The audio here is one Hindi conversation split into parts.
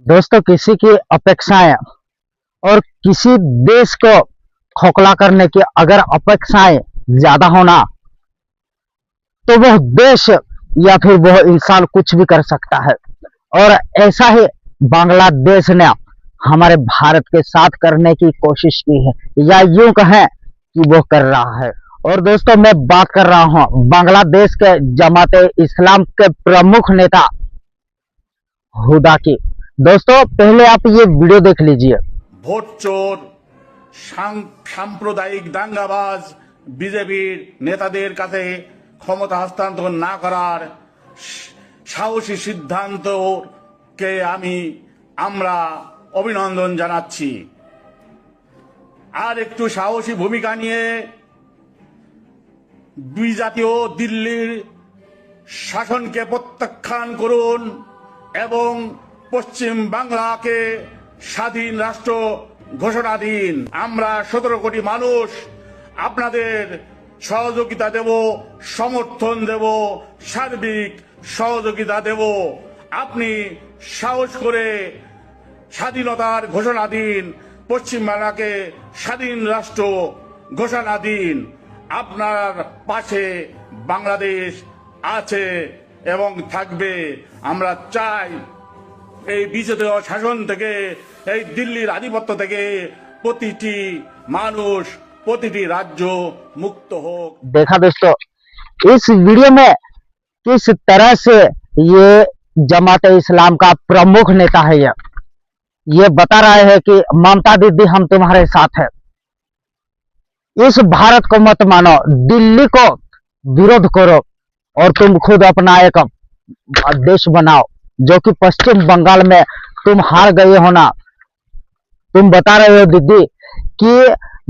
दोस्तों, किसी की अपेक्षाएं और किसी देश को खोखला करने की अगर अपेक्षाएं ज्यादा होना, तो वह देश या फिर वह इंसान कुछ भी कर सकता है। और ऐसा ही बांग्लादेश ने हमारे भारत के साथ करने की कोशिश की है, या यूं कहें कि वो कर रहा है। और दोस्तों, मैं बात कर रहा हूं बांग्लादेश के जमात इस्लाम के प्रमुख नेता हुदा की। दोस्तों, पहले आप ये वीडियो देख लीजिए। ভোট চোর সাম্প্রদায়িক দাঙ্গাবাজ বিজেপির নেতাদের কাছে ক্ষমতা হস্তান্তর না করার সাহসী সিদ্ধান্তকে আমরা অভিনন্দন জানাচ্ছি। আর একটু সাহসী ভূমিকা নিয়ে বিজাতীয় দিল্লির শাসনকে প্রত্যাখ্যান করুন এবং পশ্চিম বাংলাকে স্বাধীন রাষ্ট্র ঘোষণা দিন। আমরা 17 কোটি মানুষ আপনাদের সহযোগিতা দেব, সমর্থন দেব, সার্বিক সহযোগিতা দেব। আপনি সাহস করে স্বাধীনতার ঘোষণা দিন, পশ্চিম বাংলাকে স্বাধীন রাষ্ট্র ঘোষণা দিন। আপনার পাশে বাংলাদেশ আছে এবং থাকবে। আমরা চাই এই বিজেপি শাসন থেকে, এই দিল্লির আধিপত্য থেকে প্রতিটি মানুষ, প্রতিটি রাজ্য মুक्त হোক। देखा दोस्तों, इस वीडियो में किस तरह से ये जमात इस्लाम का प्रमुख नेता है, ये बता रहे हैं कि ममता दीदी हम तुम्हारे साथ है। इस भारत को मत मानो, दिल्ली को विरोध करो और तुम खुद अपना एक देश बनाओ। जो कि पश्चिम बंगाल में तुम हार गए हो ना। तुम बता रहे हो दीदी कि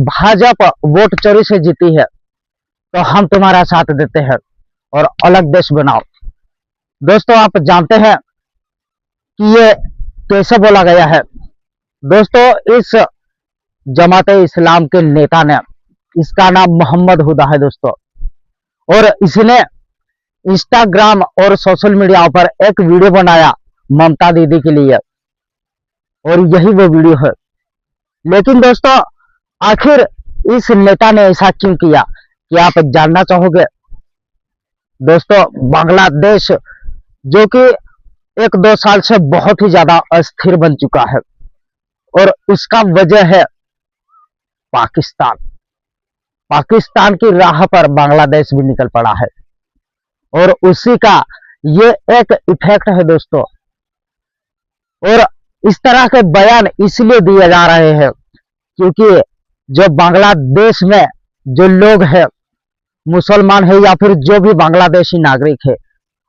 भाजपा वोट चोरी से जीती है, तो हम तुम्हारा साथ देते हैं और अलग देश बनाओ। दोस्तों, आप जानते हैं कि ये कैसे बोला गया है। दोस्तों, इस जमात इस्लाम के नेता ने, इसका नाम मोहम्मद हुदा है दोस्तों, और इसने इंस्टाग्राम और सोशल मीडिया पर एक वीडियो बनाया ममता दीदी के लिए, और यही वो वीडियो है। लेकिन दोस्तों, आखिर इस नेता ने ऐसा क्यों किया, कि आप जानना चाहोगे। दोस्तों, बांग्लादेश जो कि 1-2 साल से बहुत ही ज्यादा अस्थिर बन चुका है, और उसका वजह है पाकिस्तान। पाकिस्तान की राह पर बांग्लादेश भी निकल पड़ा है, और उसी का ये एक इफेक्ट है दोस्तों। और इस तरह के बयान इसलिए दिए जा रहे हैं क्योंकि जो बांग्लादेश में जो लोग हैं, मुसलमान है या फिर जो भी बांग्लादेशी नागरिक है,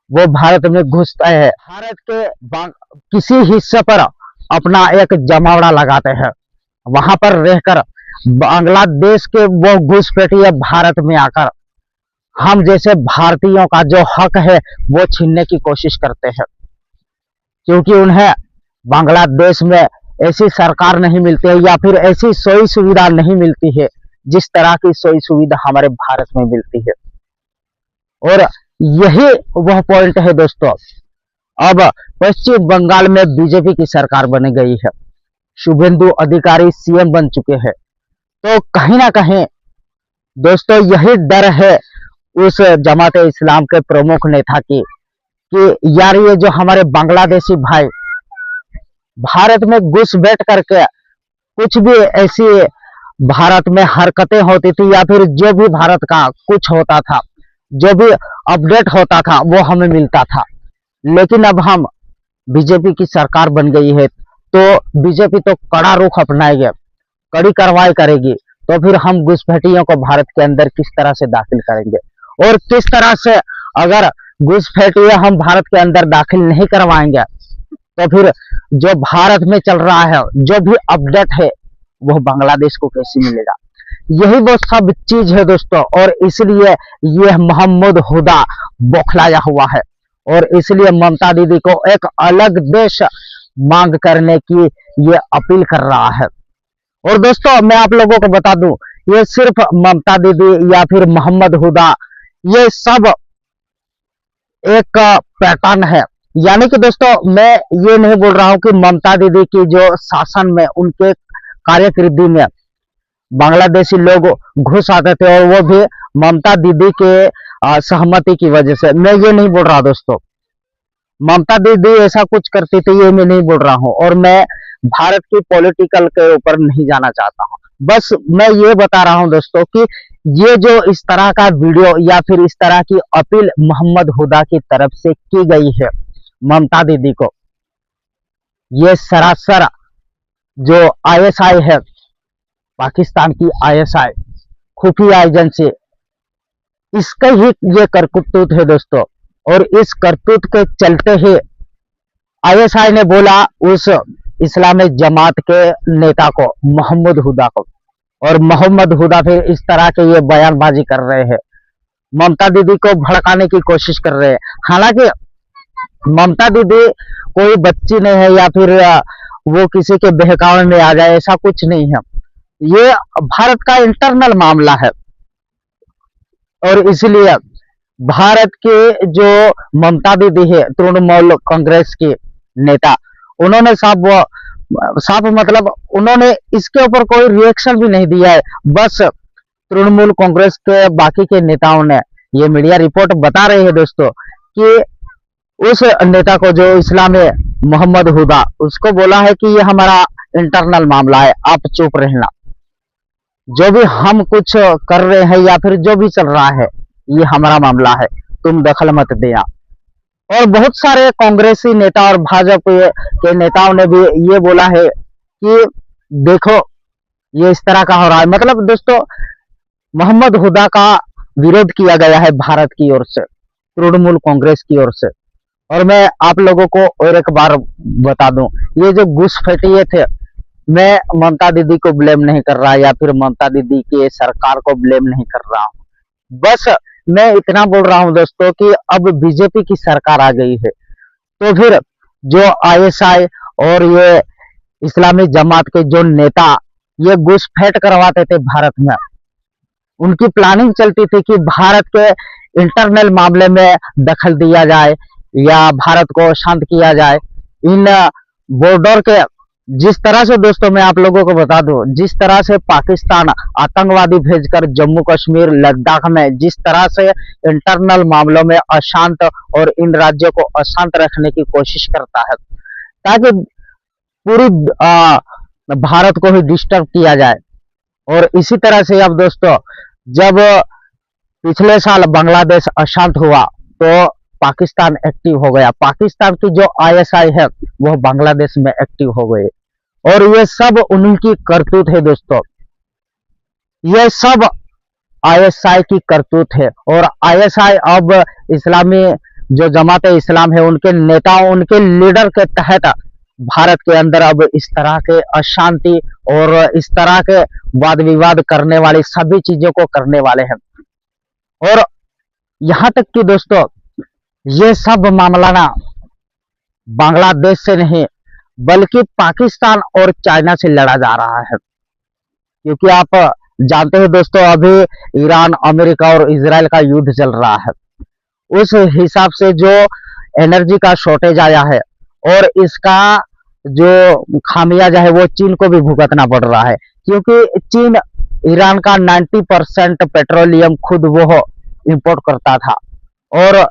वो भारत में घुसते हैं, भारत के किसी हिस्से पर अपना एक जमावड़ा लगाते हैं, वहां पर रहकर बांग्लादेश के वो घुसपैठिए भारत में आकर हम जैसे भारतीयों का जो हक है वो छीनने की कोशिश करते हैं। क्योंकि उन्हें बांग्लादेश में ऐसी सरकार नहीं मिलती है, या फिर ऐसी सोई सुविधा नहीं मिलती है जिस तरह की सोई सुविधा हमारे भारत में मिलती है। और यही वह पॉइंट है दोस्तों। अब पश्चिम बंगाल में बीजेपी की सरकार बन गई है, शुभेंदु अधिकारी सीएम बन चुके हैं। तो कहीं ना कहीं दोस्तों, यही डर है उस जमात इस्लाम के प्रमुख नेता की, कि यार ये जो हमारे बांग्लादेशी भाई भारत में घुस बैठ करके कुछ भी ऐसी भारत में हरकतें होती थी, या फिर जो भी भारत का कुछ होता था, जो भी अपडेट होता था, वो हमें मिलता था। लेकिन अब हम बीजेपी की सरकार बन गई है, तो बीजेपी तो कड़ा रुख अपनाएगी, कड़ी कार्रवाई करेगी। तो फिर हम घुसपैठियों को भारत के अंदर किस तरह से दाखिल करेंगे, और किस तरह से अगर घुसपैठिए हम भारत के अंदर दाखिल नहीं करवाएंगे, तो फिर जो भारत में चल रहा है, जो भी अपडेट है, वो बांग्लादेश को कैसे मिलेगा। यही वो सब चीज है दोस्तों। और इसलिए ये मोहम्मद हुदा बौखलाया हुआ है, और इसलिए ममता दीदी को एक अलग देश मांग करने की ये अपील कर रहा है। और दोस्तों, मैं आप लोगों को बता दूं, ये सिर्फ ममता दीदी या फिर मोहम्मद हुदा, ये सब एक पैटर्न है यानी कि दोस्तों मैं ये नहीं बोल रहा हूं कि ममता दीदी की जो शासन में उनके कार्यकृति में बांग्लादेशी लोग घुस आते थे और वो भी ममता दीदी के सहमति की वजह से, मैं ये नहीं बोल रहा दोस्तों। ममता दीदी ऐसा कुछ करती थी ये मैं नहीं बोल रहा हूं, और मैं भारत की पॉलिटिकल के ऊपर नहीं जाना चाहता हूं। बस मैं ये बता रहा हूं दोस्तों कि ये जो इस तरह का वीडियो या फिर इस तरह की अपील मोहम्मद हुदा की तरफ से की गई है ममता दीदी को, ये सरासर जो आईएसआई है, पाकिस्तान की आईएसआई खुफिया एजेंसी, इसका ही ये करतूत है दोस्तों। और इस करतूत के चलते ही आईएसआई ने बोला उस इस्लामिक जमात के नेता को, मोहम्मद हुदा को, और मोहम्मद हुदा फिर इस तरह के ये बयानबाजी कर रहे हैं, ममता दीदी को भड़काने की कोशिश कर रहे हैं। हालांकि ममता दीदी कोई बच्ची नहीं है या फिर वो किसी के बहकावे में आ जाए, ऐसा कुछ नहीं है। ये भारत का इंटरनल मामला है, और इसलिए भारत के जो ममता दीदी है, तृणमूल कांग्रेस की नेता, उन्होंने साफ मतलब उन्होंने इसके ऊपर कोई रिएक्शन भी नहीं दिया है। बस तृणमूल कांग्रेस के बाकी के नेताओं ने, ये मीडिया रिपोर्ट बता रही है दोस्तों, कि उस नेता को जो इस्लामी मोहम्मद हुदा, उसको बोला है कि ये हमारा इंटरनल मामला है, आप चुप रहना, जो भी हम कुछ कर रहे हैं या फिर जो भी चल रहा है ये हमारा मामला है, तुम दखल मत देना। और बहुत सारे कांग्रेसी नेता और भाजपा के नेताओं ने भी ये बोला है कि देखो ये इस तरह का हो रहा है। मतलब दोस्तों मोहम्मद हुदा का विरोध किया गया है भारत की ओर से, तृणमूल कांग्रेस की ओर से। और मैं आप लोगों को और एक बार बता दूं, ये जो घुसपैठिए थे, मैं ममता दीदी को ब्लेम नहीं कर रहा या फिर ममता दीदी के सरकार को ब्लेम नहीं कर रहा हूं। बस मैं इतना बोल रहा हूं दोस्तों कि अब बीजेपी की सरकार आ गई है, तो फिर जो आईएसआई और ये इस्लामी जमात के जो नेता ये घुसपैठ करवाते थे भारत में, उनकी प्लानिंग चलती थी कि भारत के इंटरनल मामले में दखल दिया जाए या भारत को शांत किया जाए। इन बॉर्डर के जिस तरह से दोस्तों मैं आप लोगों को बता दूं, जिस तरह से पाकिस्तान आतंकवादी भेजकर जम्मू कश्मीर लद्दाख में जिस तरह से इंटरनल मामलों में अशांत और इन राज्यों को अशांत रखने की कोशिश करता है ताकि पूरी भारत को ही डिस्टर्ब किया जाए। और इसी तरह से अब दोस्तों जब पिछले साल बांग्लादेश अशांत हुआ तो पाकिस्तान एक्टिव हो गया, पाकिस्तान की जो आईएसआई है वह बांग्लादेश में एक्टिव हो गई, और ये सब उन्हीं की करतूत है दोस्तों, ये सब आईएसआई की करतूत है। और आईएसआई अब इस्लामी जो जमात इस्लाम है उनके नेताओं, उनके लीडर के तहत भारत के अंदर अब इस तरह के अशांति और इस तरह के वाद विवाद करने वाली सभी चीजों को करने वाले हैं। और यहां तक कि दोस्तों ये सब मामला ना बांग्लादेश से नहीं बल्कि पाकिस्तान और चाइना से लड़ा जा रहा है, क्योंकि आप जानते हैं दोस्तों अभी ईरान, अमेरिका और इजराइल का युद्ध चल रहा है। उस हिसाब से जो एनर्जी का शॉर्टेज आया है और इसका जो खामियाजा है वो चीन को भी भुगतना पड़ रहा है, क्योंकि चीन ईरान का 90% पेट्रोलियम खुद वो इंपोर्ट करता था, और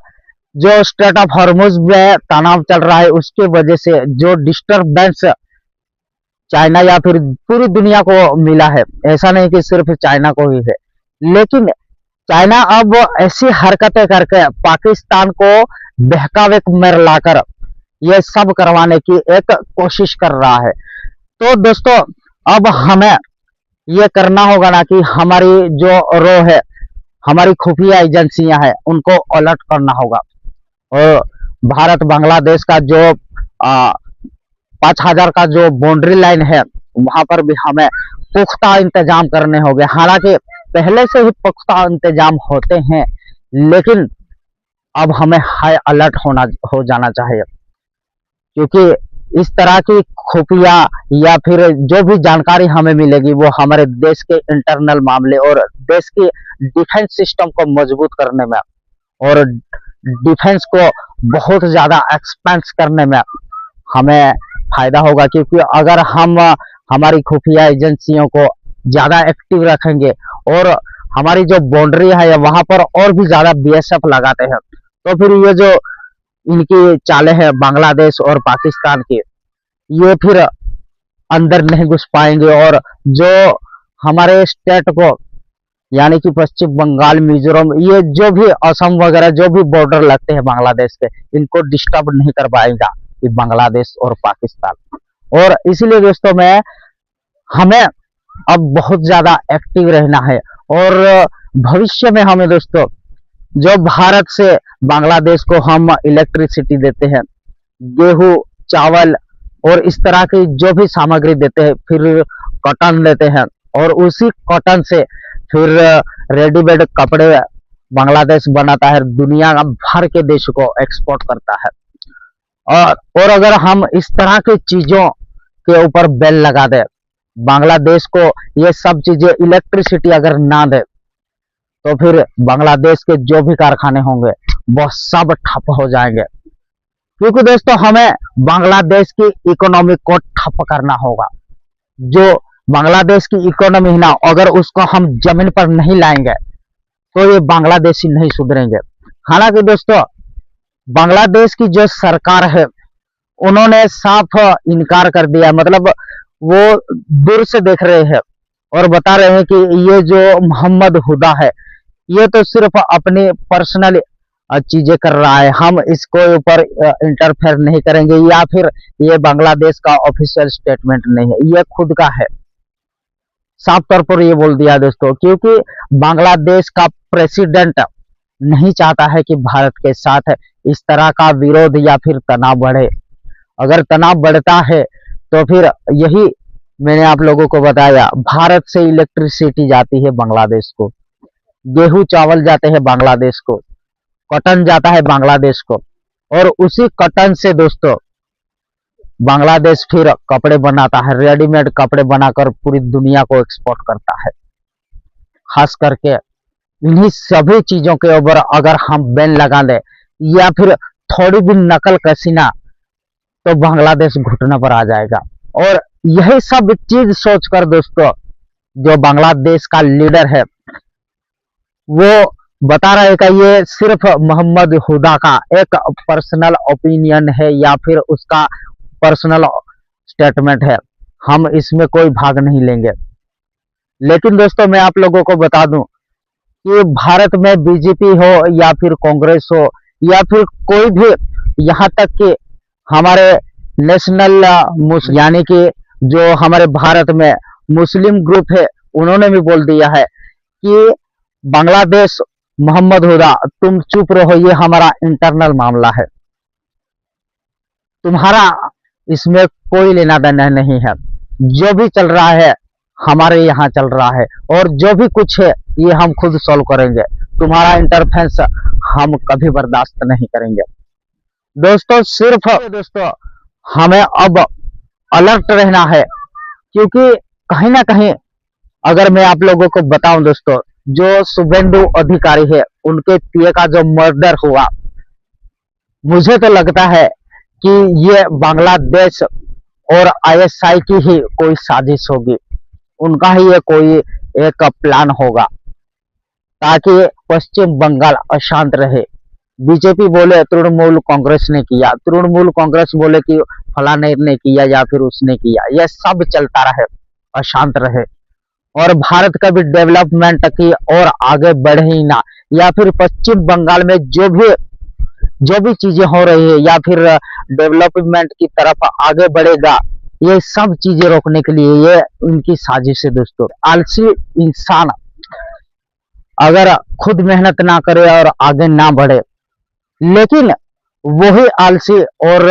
जो स्ट्रेट ऑफ हॉर्मुज में तनाव चल रहा है उसके वजह से जो डिस्टरबेंस चाइना या फिर पूरी दुनिया को मिला है, ऐसा नहीं कि सिर्फ चाइना को ही है, लेकिन चाइना अब ऐसी हरकतें करके पाकिस्तान को बहकावे में लाकर ये सब करवाने की एक कोशिश कर रहा है। तो दोस्तों अब हमें ये करना होगा ना कि हमारी जो रो है, हमारी खुफिया एजेंसियां हैं, उनको अलर्ट करना होगा। और भारत बांग्लादेश का जो 5000 का जो बाउंड्री लाइन है वहां पर भी हमें पुख्ता इंतजाम करने होंगे। हालांकि पहले से ही पुख्ता इंतजाम होते हैं, लेकिन अब हमें हाई अलर्ट हो जाना चाहिए, क्योंकि इस तरह की खुफिया या फिर जो भी जानकारी हमें मिलेगी वो हमारे देश के इंटरनल मामले और देश की डिफेंस सिस्टम को मजबूत करने में और डिफेंस को बहुत ज्यादा एक्सपेंस करने में हमें फायदा होगा, क्योंकि अगर हम हमारी खुफिया एजेंसियों को ज्यादा एक्टिव रखेंगे और हमारी जो बाउंड्री है वहां पर और भी ज्यादा बीएसएफ लगाते हैं, तो फिर ये जो इनकी चालें हैं बांग्लादेश और पाकिस्तान की, ये फिर अंदर नहीं घुस पाएंगे। और जो हमारे स्टेट को यानी कि पश्चिम बंगाल, मिजोरम, ये जो भी असम वगैरह जो भी बॉर्डर लगते हैं बांग्लादेश के, इनको डिस्टर्ब नहीं कर पाएगा ये बांग्लादेश और पाकिस्तान। और इसीलिए दोस्तों में हमें अब बहुत ज्यादा एक्टिव रहना है। और भविष्य में हमें दोस्तों जो भारत से बांग्लादेश को हम इलेक्ट्रिसिटी देते हैं, गेहूं, चावल और इस तरह की जो भी सामग्री देते हैं, फिर कॉटन देते हैं, और उसी कॉटन से फिर रेडीमेड कपड़े बांग्लादेश बनाता है, दुनिया भर के देश को एक्सपोर्ट करता है। और अगर हम इस तरह की चीजों के ऊपर बैन लगा दे, बांग्लादेश को ये सब चीजें इलेक्ट्रिसिटी अगर ना दे, तो फिर बांग्लादेश के जो भी कारखाने होंगे वो सब ठप हो जाएंगे। क्योंकि दोस्तों हमें बांग्लादेश की इकोनॉमी को ठप करना होगा। जो बांग्लादेश की इकोनॉमी है ना, अगर उसको हम जमीन पर नहीं लाएंगे तो ये बांग्लादेशी नहीं सुधरेंगे। हालांकि दोस्तों बांग्लादेश की जो सरकार है उन्होंने साफ इनकार कर दिया, मतलब वो दूर से देख रहे हैं और बता रहे हैं कि ये जो मोहम्मद हुदा है ये तो सिर्फ अपनी पर्सनल चीजें कर रहा है, हम इसको ऊपर इंटरफेयर नहीं करेंगे, या फिर ये बांग्लादेश का ऑफिशियल स्टेटमेंट नहीं है, ये खुद का है। साफ तौर पर ये बोल दिया दोस्तों, क्योंकि बांग्लादेश का प्रेसिडेंट नहीं चाहता है कि भारत के साथ इस तरह का विरोध या फिर तनाव बढ़े। अगर तनाव बढ़ता है तो फिर यही मैंने आप लोगों को बताया, भारत से इलेक्ट्रिसिटी जाती है बांग्लादेश को, गेहूं चावल जाते हैं बांग्लादेश को, कॉटन जाता है बांग्लादेश को, और उसी कॉटन से दोस्तों बांग्लादेश फिर कपड़े बनाता है, रेडीमेड कपड़े बनाकर पूरी दुनिया को एक्सपोर्ट करता है। खास करके इन्हीं सभी चीजों के ऊपर अगर हम बैन लगा दें या फिर थोड़ी भी नकल कसी ना, तो बांग्लादेश घुटने पर आ जाएगा। और यही सब चीज सोचकर दोस्तों जो बांग्लादेश का लीडर है वो बता रहे कि ये सिर्फ मोहम्मद हुदा का एक पर्सनल ओपिनियन है या फिर उसका पर्सनल स्टेटमेंट है, हम इसमें कोई भाग नहीं लेंगे। लेकिन दोस्तों मैं आप लोगों को बता दूं कि भारत में बीजेपी हो या फिर कांग्रेस हो या फिर कोई भी, यहाँ तक कि हमारे नेशनल यानी कि जो हमारे भारत में मुस्लिम ग्रुप है, उन्होंने भी बोल दिया है कि बांग्लादेश, मोहम्मद हुदा तुम चुप रहो, ये हमारा इंटरनल मामला है, तुम्हारा इसमें कोई लेना देना नहीं है, जो भी चल रहा है हमारे यहाँ चल रहा है, और जो भी कुछ है ये हम खुद सॉल्व करेंगे, तुम्हारा इंटरफेरेंस हम कभी बर्दाश्त नहीं करेंगे। दोस्तों सिर्फ दोस्तों हमें अब अलर्ट रहना है, क्योंकि कहीं ना कहीं अगर मैं आप लोगों को बताऊं दोस्तों, जो शुभेंदु अधिकारी है उनके पिए का जो मर्डर हुआ, मुझे तो लगता है कि ये बांग्लादेश और आईएसआई की ही कोई साजिश होगी, उनका ही ये कोई एक प्लान होगा ताकि पश्चिम बंगाल अशांत रहे। बीजेपी बोले तृणमूल कांग्रेस ने किया, तृणमूल कांग्रेस बोले कि फलाने ने किया या फिर उसने किया, यह सब चलता रहे, अशांत रहे, और भारत का भी डेवलपमेंट की और आगे बढ़े ही ना, या फिर पश्चिम बंगाल में जो भी चीजें हो रही है या फिर डेवलपमेंट की तरफ आगे बढ़ेगा, ये सब चीजें रोकने के लिए ये उनकी साजिश है दोस्तों। आलसी इंसान अगर खुद मेहनत ना करे और आगे ना बढ़े, लेकिन वही आलसी और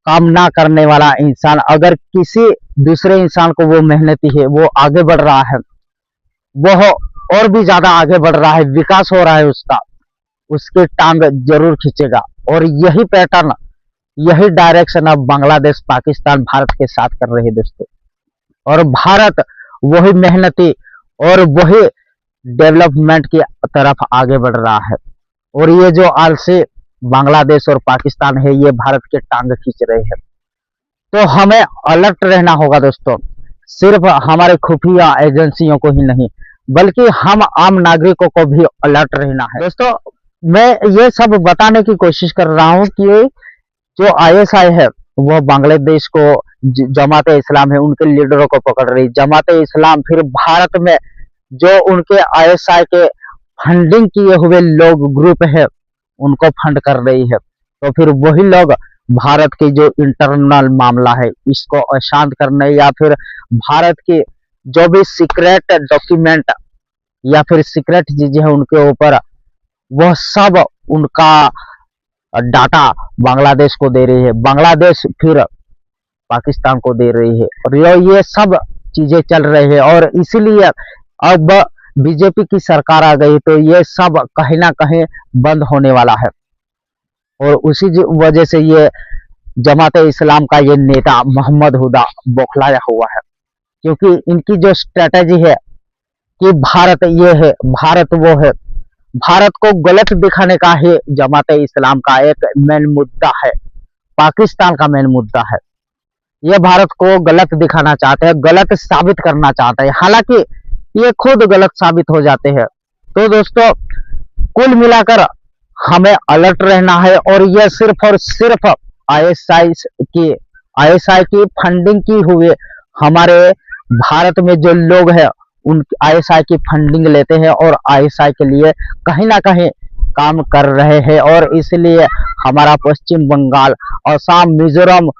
काम ना करने वाला इंसान अगर किसी दूसरे इंसान को, वो मेहनती है, वो आगे बढ़ रहा है, वो और भी ज्यादा आगे बढ़ रहा है, विकास हो रहा है उसका, उसकी टांग जरूर खींचेगा। और यही पैटर्न, यही डायरेक्शन अब बांग्लादेश, पाकिस्तान भारत के साथ कर रहे हैं दोस्तों। और भारत वही मेहनती और वही डेवलपमेंट की तरफ आगे बढ़ रहा है। और ये जो आलसी बांग्लादेश और पाकिस्तान है, ये भारत के टांग खींच रहे हैं। तो हमें अलर्ट रहना होगा दोस्तों, सिर्फ हमारे खुफिया एजेंसियों को ही नहीं, बल्कि हम आम नागरिकों को भी अलर्ट रहना है। दोस्तों, मैं ये सब बताने की कोशिश कर रहा हूँ कि जो आईएसआई है वो बांग्लादेश को, जमात इस्लाम है उनके लीडरों को पकड़ रही, जमात इस्लाम फिर भारत में जो उनके आईएसआई के फंडिंग किए हुए लोग ग्रुप है उनको फंड कर रही है। तो फिर वही लोग भारत की जो इंटरनल मामला है इसको अशांत करने, या फिर भारत की जो भी सीक्रेट डॉक्यूमेंट या फिर सीक्रेट चीजें हैं उनके ऊपर, वह सब उनका डाटा बांग्लादेश को दे रही है, बांग्लादेश फिर पाकिस्तान को दे रही है, और ये सब चीजें चल रही है। और इसीलिए अब बीजेपी की सरकार आ गई तो ये सब कहीं ना कहीं बंद होने वाला है। और उसी वजह से ये जमात इस्लाम का ये नेता मोहम्मद हुदा बौखलाया हुआ है, क्योंकि इनकी जो स्ट्रेटेजी है कि भारत ये है, भारत वो है, भारत को गलत दिखाने का ही जमात इस्लाम का एक मेन मुद्दा है, पाकिस्तान का मेन मुद्दा है। ये भारत को गलत दिखाना चाहते हैं, गलत साबित करना चाहते हैं, हालांकि ये खुद गलत साबित हो जाते हैं। तो दोस्तों, कुल मिलाकर हमें अलर्ट रहना है, और यह सिर्फ और सिर्फ आईएसआई की फंडिंग की हुए हमारे भारत में जो लोग हैं उन आईएसआई की फंडिंग लेते हैं और आईएसआई के लिए कहीं ना कहीं काम कर रहे हैं, और इसलिए हमारा पश्चिम बंगाल, असम, मिजोरम,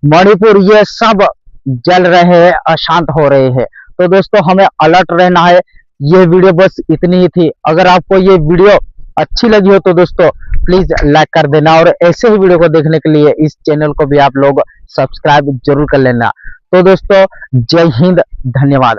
मणिपुर ये सब जल रहे हैं, अशांत हो रहे हैं। तो दोस्तों, हमें अलर्ट रहना है। ये वीडियो बस इतनी ही थी। अगर आपको ये वीडियो अच्छी लगी हो तो दोस्तों प्लीज लाइक कर देना, और ऐसे ही वीडियो को देखने के लिए इस चैनल को भी आप लोग सब्सक्राइब जरूर कर लेना। तो दोस्तों, जय हिंद, धन्यवाद।